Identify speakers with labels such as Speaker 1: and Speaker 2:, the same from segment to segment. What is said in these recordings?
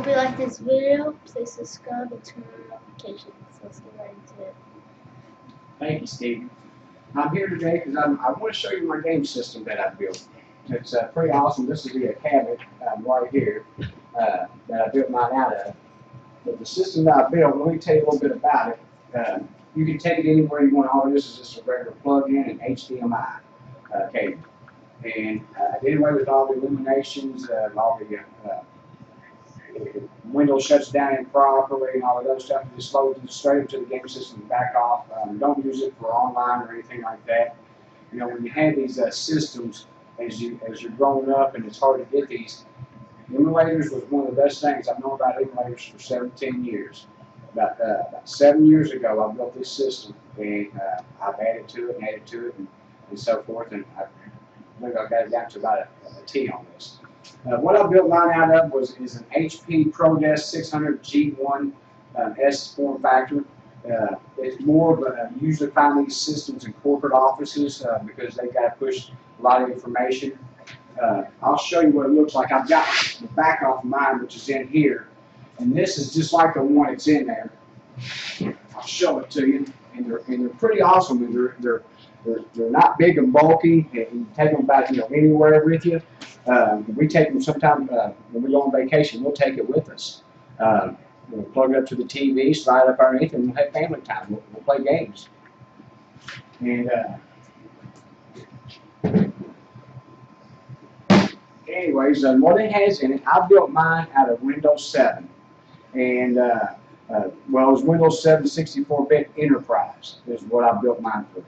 Speaker 1: Hope you like this video. Please subscribe and turn on notifications. Let's get right into it.
Speaker 2: Thank you, Steve. I'm here today because I want to show you my game system that I built. It's pretty awesome. This is the cabinet right here that I built mine out of. But the system that I built, let me tell you a little bit about it. You can take it anywhere you want. All this is just a regular plug-in and HDMI cable. And I did away with all the illuminations, all the Windows shuts down improperly and all of those stuff. Just load it straight into the game system and back off. Don't use it for online or anything like that. You know, when you have these systems, as you're growing up and it's hard to get these, emulators was one of the best things. I've known about emulators for 17 years. About 7 years ago, I built this system, and I've added to it and so forth, and I think I got it down to about a T on this. What I built mine out of is an HP ProDesk 600 G1 S form factor. It's more of a, you usually find these systems in corporate offices because they've got to push a lot of information. I'll show you what it looks like. I've got the back off mine, which is in here, and this is just like the one that's in there. I'll show it to you, and they're pretty awesome. And they're not big and bulky, and you take them about anywhere with you. We take them sometimes when we go on vacation. We'll take it with us. We'll plug it up to the TV, slide it up underneath, and we'll have family time. We'll play games. And anyways, what it has in it, I built mine out of Windows 7, and well, it was Windows 7 64-bit Enterprise is what I built mine for.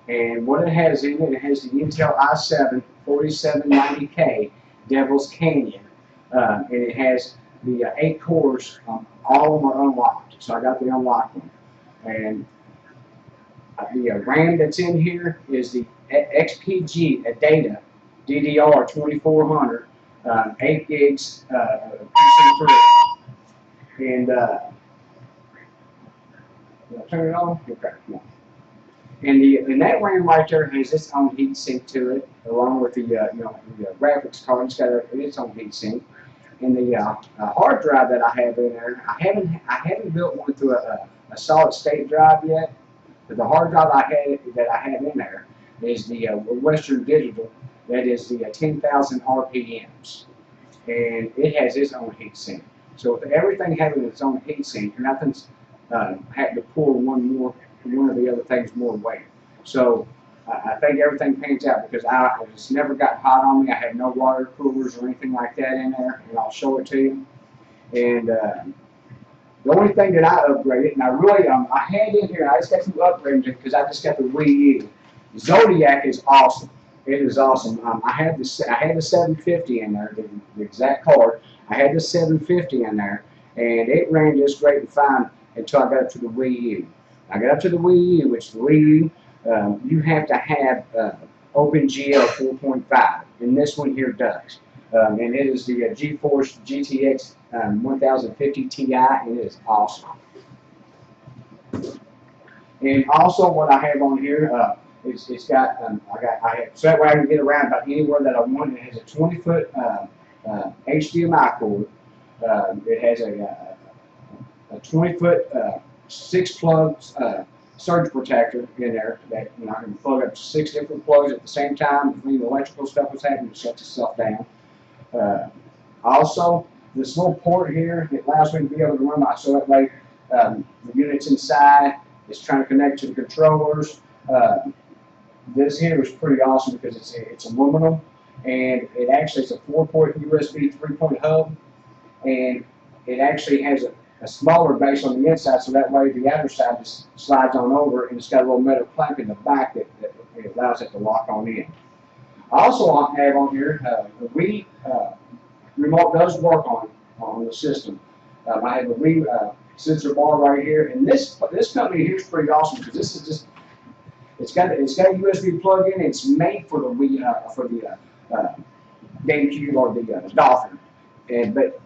Speaker 2: And what it has in it, it has the Intel i7 4790K Devil's Canyon, and it has the 8 cores. All of them are unlocked, so I got the unlocked one. And the RAM that's in here is the XPG Adata DDR 2400, 8 gigs PC3. And did I turn it on? Okay, no. And that RAM right there has its own heatsink to it, along with the the graphics card. It's got its own heatsink. And the hard drive that I have in there, I haven't built one through a solid state drive yet. But the hard drive that I have in there is the Western Digital. That is the 10,000 RPMs, and it has its own heatsink. So with everything having its own heatsink, nothing's had to pull one of the other things more weight. So I think everything pans out because it's never got hot on me. I have no water coolers or anything like that in there, and I'll show it to you. And the only thing that I upgraded, and I had in here, I just got to upgrade it because I just got the Wiiu. Zodiac is awesome. It is awesome. I had the 750 in there, the exact card. I had the 750 in there, and it ran just great and fine until I got up to the Wiiu. I got up to the Wiiu, which the Wiiu, you have to have OpenGL 4.5, and this one here does. And it is the GeForce GTX 1050 Ti, and it is awesome. And also, what I have on here. It's got I have so that way I can get around about anywhere that I want. It has a 20-foot HDMI cord. It has a 20-foot 6-plug surge protector in there that I can plug up to 6 different plugs at the same time. If the electrical stuff is happening, it shuts itself down. Also, this little port here, it allows me to be able to run my so that way the units inside is trying to connect to the controllers. This here is pretty awesome because it's aluminum, and it actually is a 4-port USB 3-point hub, and it actually has a smaller base on the inside, so that way the outer side just slides on over, and it's got a little metal clamp in the back that allows it to lock on in. I also have on here the Wii remote does work on the system. I have a Wii sensor bar right here, and this company here is pretty awesome because this is just. It's got a USB plug-in. It's made for the Wii, for the GameCube or the Dolphin, but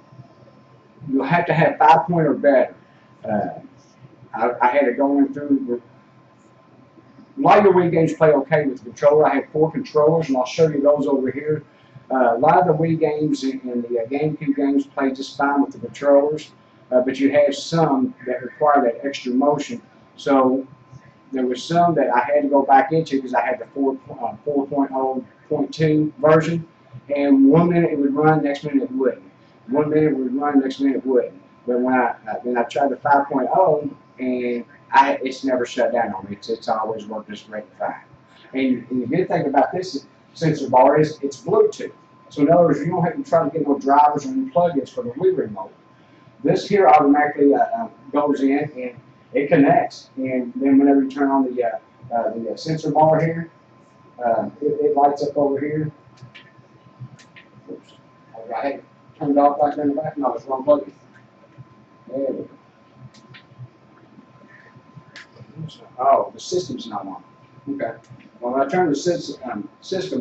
Speaker 2: you'll have to have 5-point or better. I had it going through. A lot of your Wii games play okay with the controller. I have 4 controllers, and I'll show you those over here. A lot of the Wii games and the GameCube games play just fine with the controllers, but you have some that require that extra motion. So there was some that I had to go back into because I had the 4.0.2 version, and 1 minute it would run, next minute it wouldn't. 1 minute it would run, next minute it wouldn't. But when I tried the 5.0, and it's never shut down on me. It's always worked just great and fine. And the good thing about this sensor bar is it's Bluetooth. So in other words, you don't have to try to get no drivers or any plugins for the Wii remote. This here automatically goes in and it connects. And then whenever you turn on the sensor bar here, it lights up over here. Oops. I had it turned off like that in the back. No, it's wrong plug. There we go. Oh, the system's not on. Okay. Well, when I turn the system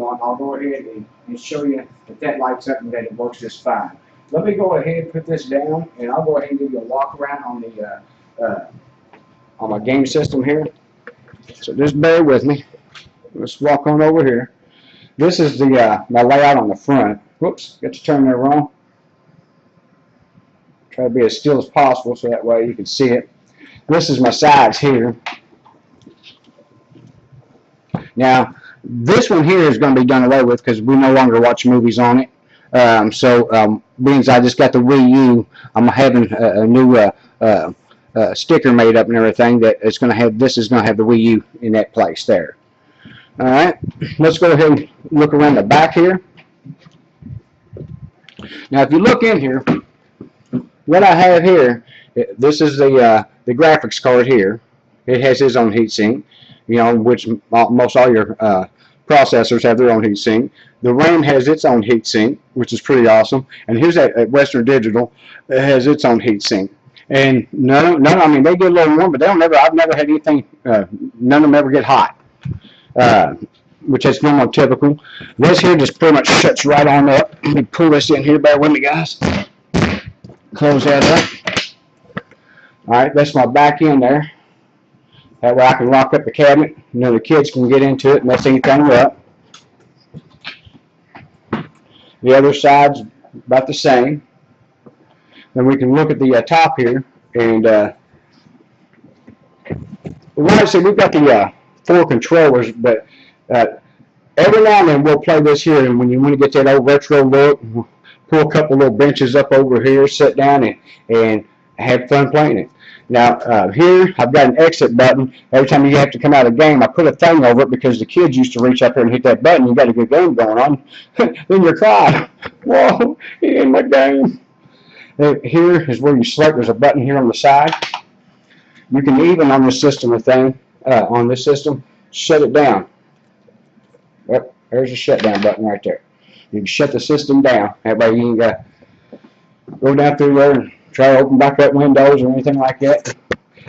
Speaker 2: on, I'll go ahead and show you that lights up and that it works just fine. Let me go ahead and put this down, and I'll go ahead and give you a walk around on my game system here. So just bear with me. Let's walk on over here. This is the my layout on the front. Whoops, got to turn that wrong. Try to be as still as possible so that way you can see it. This is my sides here. Now, this one here is going to be done away with because we no longer watch movies on it. Being as I just got the Wii U, I'm having a new sticker made up and everything that it's going to have. This is going to have the Wii U in that place there. All right, let's go ahead and look around the back here. Now, if you look in here, what I have here, this is the graphics card here. It has its own heatsink, you know, which most all your processors have their own heatsink. The RAM has its own heatsink, which is pretty awesome. And here's at Western Digital, it has its own heatsink. And none, I mean, they get a little warm, but I've never had anything, none of them ever get hot, which is normal, typical. This here just pretty much shuts right on up. Let me pull this in here, bear with me, guys. Close that up. All right, that's my back end there. That way I can lock up the cabinet. You know, the kids can get into it and mess anything up. The other side's about the same. Then we can look at the top here, and like I said, we've got the 4 controllers, but every now and then we'll play this here, and when you want to get that old retro look, we'll pull a couple little benches up over here, sit down, and have fun playing it. Now, here, I've got an exit button. Every time you have to come out of the game, I put a thing over it because the kids used to reach up here and hit that button. You got a good game going on. Then you're crying. Whoa, he in my game. Here is where you select. There's a button here on the side. You can even, on this system, shut it down. Yep, there's a shutdown button right there. You can shut the system down. That way you ain't got to go down through there and try to open back up windows or anything like that.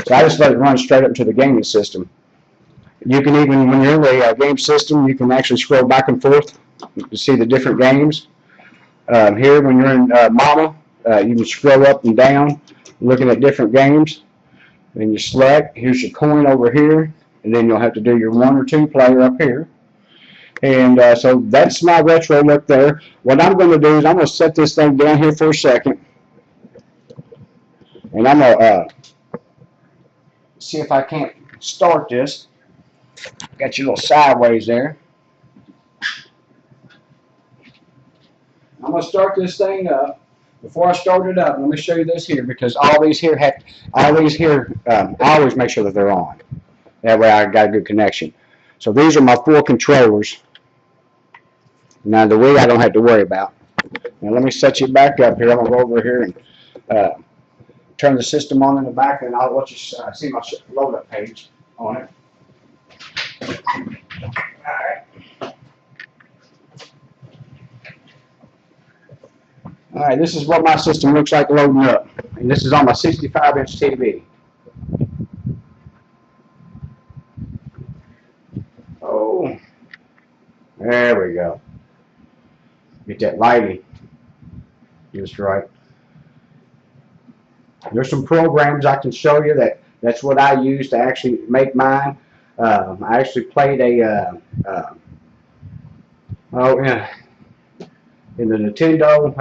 Speaker 2: So I just let it run straight up to the gaming system. You can even, when you're in the game system, you can actually scroll back and forth to see the different games. Here, when you're in Mama, you can scroll up and down looking at different games. Then you select, here's your coin over here, and then you'll have to do your 1 or 2 player up here. And so that's my retro look there. What I'm going to do is I'm going to set this thing down here for a second. And I'm going to see if I can't start this. Got your little sideways there. I'm going to start this thing up. Before I start it up, let me show you this here, because all these here I always make sure that they're on. That way I got a good connection. So these are my 4 controllers. Now the Wii I don't have to worry about. Now let me set you back up here. I'm going to go over here and turn the system on in the back, and I'll let you see my load up page on it. Alright, this is what my system looks like loading up. And this is on my 65-inch TV. Oh, there we go. Get that lighting just right. There's some programs I can show you that's what I use to actually make mine. I actually played a in the Nintendo,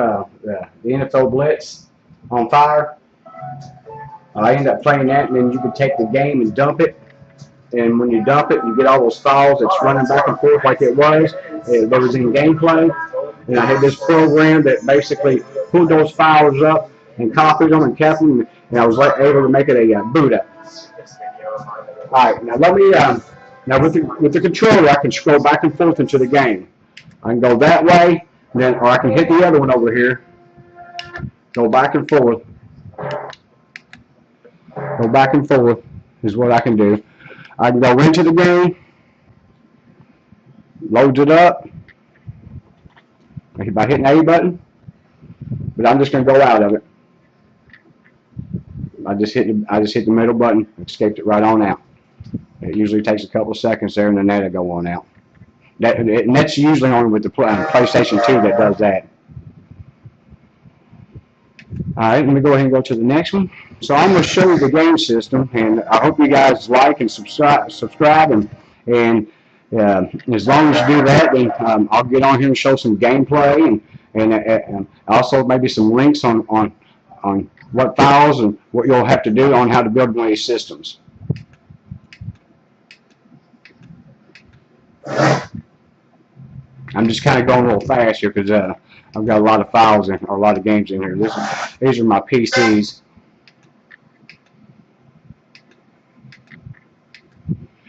Speaker 2: the NFL Blitz on Fire. I ended up playing that, and then you could take the game and dump it. And when you dump it, you get all those files that's running back and forth like it was. That was in gameplay. And I had this program that basically pulled those files up and copied them and kept them, and I was able to make it a boot up. All right, now let me. Now with the controller, I can scroll back and forth into the game. I can go that way, then, or I can hit the other one over here. Go back and forth. Go back and forth is what I can do. I can go into the game, loads it up by hitting the A button, but I'm just going to go out of it. I just hit the middle button, escaped it right on out. It usually takes a couple of seconds there, and then that'll go on out. And that's usually only with the PlayStation 2 that does that. All right, let me go ahead and go to the next one. So I'm going to show you the game system, and I hope you guys like and subscribe, and as long as you do that, then I'll get on here and show some gameplay, and also maybe some links on what files and what you'll have to do on how to build one of these systems. I'm just kind of going a little fast here because I've got a lot of files and a lot of games in here. These are my PCs.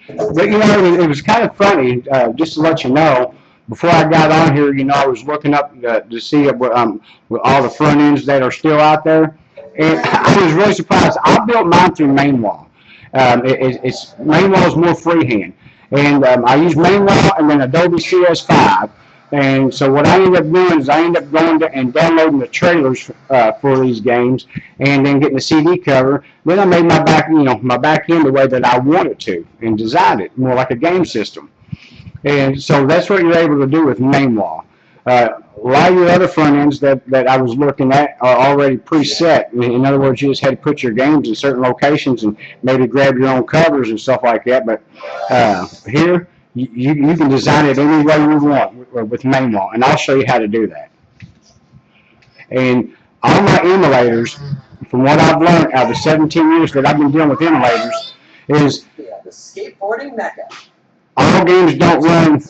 Speaker 2: But you know, it was kind of funny. Just to let you know, before I got on here, you know, I was looking up to see with all the front ends that are still out there, and I was really surprised. I built mine through Mamewah. Mamewah is more freehand. And I use Mamewah and then Adobe CS5. And so what I ended up doing is I ended up going and downloading the trailers for these games, and then getting the CD cover. Then I made my back end the way that I wanted to, and designed it more like a game system. And so that's what you're able to do with Mamewah. A lot of your other front ends that I was looking at are already preset. In other words, you just had to put your games in certain locations and maybe grab your own covers and stuff like that. But here, you can design it any way you want with Mamewah, and I'll show you how to do that. And all my emulators, from what I've learned out of the 17 years that I've been dealing with emulators, is
Speaker 3: the skateboarding mecca.
Speaker 2: All games don't run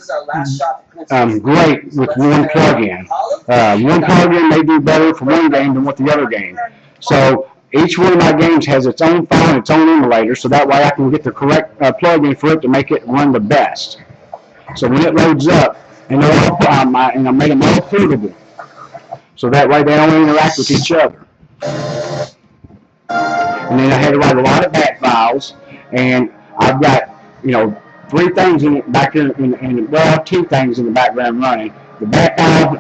Speaker 2: great with one plug-in. One plug-in may do better for one game than with the other game. So each one of my games has its own file and its own emulator, so that way I can get the correct plug-in for it to make it run the best. So when it loads up, and I made them all portable, so that way they don't interact with each other. And then I had to write a lot of back files, and I've got, you know, 3 things in it back here, well, 2 things in the background running. The back file,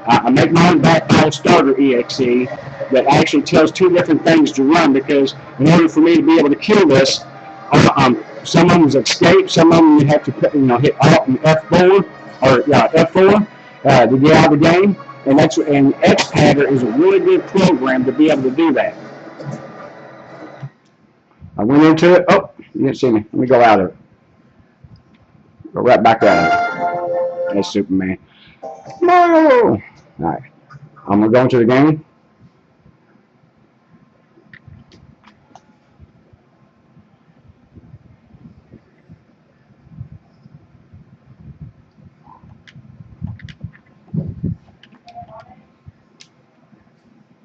Speaker 2: I make my own back file starter exe that actually tells 2 different things to run, because in order for me to be able to kill this, some of them is escape, some of them you have to hit Alt and F4 or F4 to get out of the game, and Xpadder is a really good program to be able to do that. I went into it. Oh, you didn't see me. Let me go out of it. Go right back out of it. That's Superman. No! All right. I'm going to go into the game.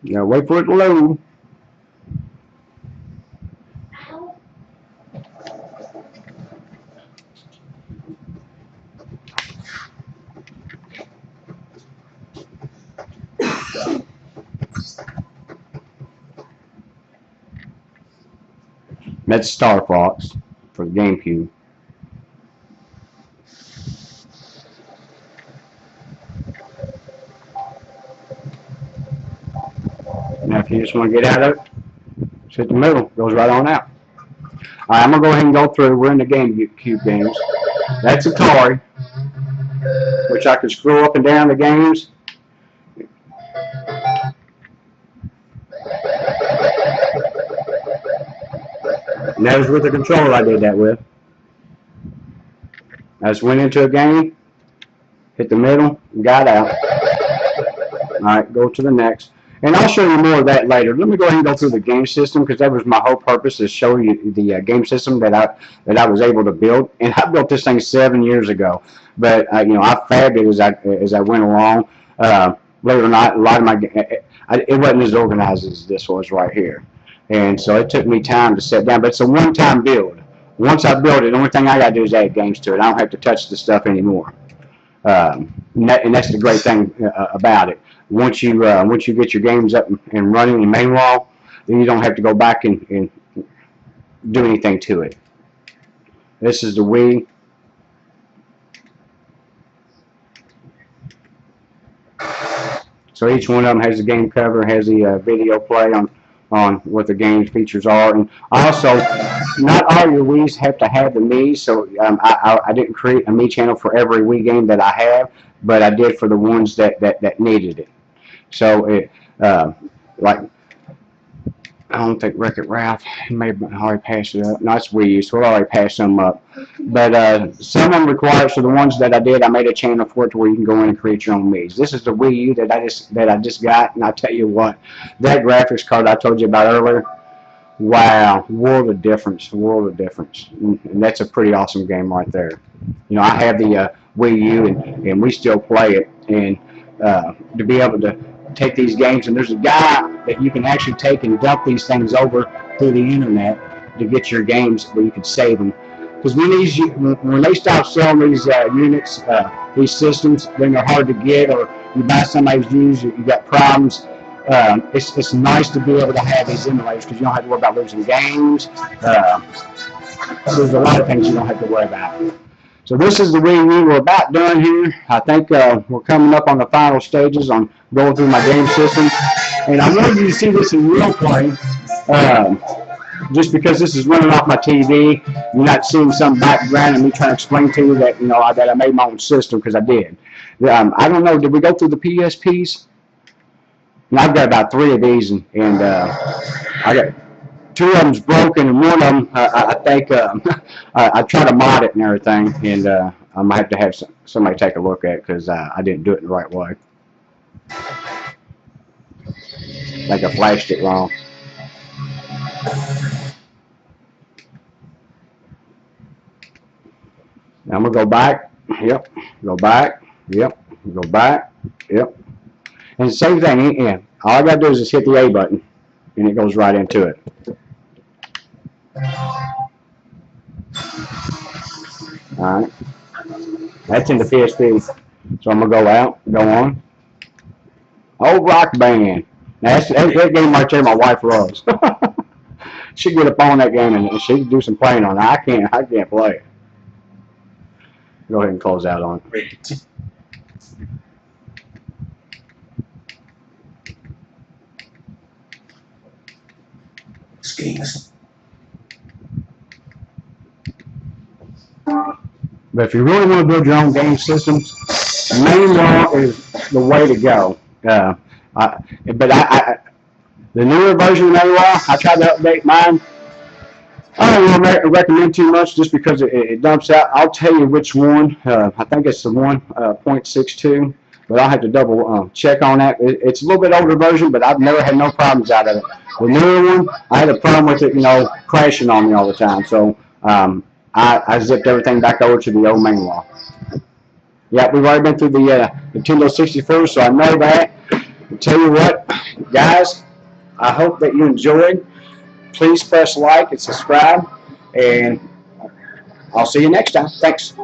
Speaker 2: You gotta wait for it to load. That's Star Fox for the GameCube. Now if you just want to get out of it, just hit the middle, goes right on out. Alright, I'm going to go ahead and go through. We're in the GameCube games. That's Atari, which I can scroll up and down the games. And that was with the controller I did that with. I just went into a game, hit the middle, got out. Alright, go to the next. And I'll show you more of that later. Let me go ahead and go through the game system, because that was my whole purpose, to show you the game system that I was able to build. And I built this thing 7 years ago, but you know, I fabbed it as I went along. Believe it or not, a lot of my it wasn't as organized as this was right here, and so it took me time to set down. But it's a one-time build. Once I build it, the only thing I got to do is add games to it. I don't have to touch the stuff anymore. And that's the great thing about it. Once you get your games up and running in Mamewah, then you don't have to go back and do anything to it. This is the Wii. So each one of them has a game cover, has the video play on what the game features are, and also not all your Wiis have to have the Mii. So I didn't create a Mii channel for every Wii game that I have, but I did for the ones that needed it. So it like, I don't think Wreck-It Ralph, he may have already passed it up. No, it's Wiiu, so we'll already pass some up. But some of them require, so the ones that I did, I made a channel for it to where you can go in and create your own Miis. This is the Wiiu that I just got, and I tell you what, that graphics card I told you about earlier, wow, world of difference, world of difference. And that's a pretty awesome game right there. You know, I have the Wiiu, and we still play it, and to be able to take these games, and there's a guy that you can actually take and dump these things over through the internet to get your games where you can save them. Because when they stop selling these units, these systems, then they're hard to get, or you buy somebody's used, you got problems. It's nice to be able to have these emulators because you don't have to worry about losing games. There's a lot of things you don't have to worry about. So this is the Wiiu. We're about done here. I think we're coming up on the final stages on going through my game system. And I wanted you to see this in real play, just because this is running off my TV. You're not seeing some background and me trying to explain to you that, you know, that I made my own system, because I did. I don't know, did we go through the PSPs? And I've got about 3 of these, and I got 2 of them's broken, and one of them, I think, I try to mod it and everything, and I might have to have somebody take a look at it, because I didn't do it in the right way. Like I flashed it wrong. Now I'm going to go back, yep, go back, yep, go back, yep. And the same thing, yeah, all I got to do is just hit the A button, and it goes right into it. Alright, that's in the PSP, so I'm going to go out, go on. Old Rock Band. Now that game right there my wife loves. She get up on that game and she can do some playing on it. I can't play it. Go ahead and close out on it.
Speaker 3: Schemes.
Speaker 2: But if you really want to build your own game systems, Mamewah is the way to go. The newer version of Mamewah, I tried to update mine. I don't really recommend too much just because it dumps out. I'll tell you which one. I think it's the 1.62, but I'll have to double check on that. It's a little bit older version, but I've never had no problems out of it. The newer one, I had a problem with it, you know, crashing on me all the time. So I zipped everything back over to the old Mamewah. Yeah, we've already been through the Nintendo 64, so I know that. I'll tell you what, guys, I hope that you enjoyed. Please press like and subscribe, and I'll see you next time. Thanks.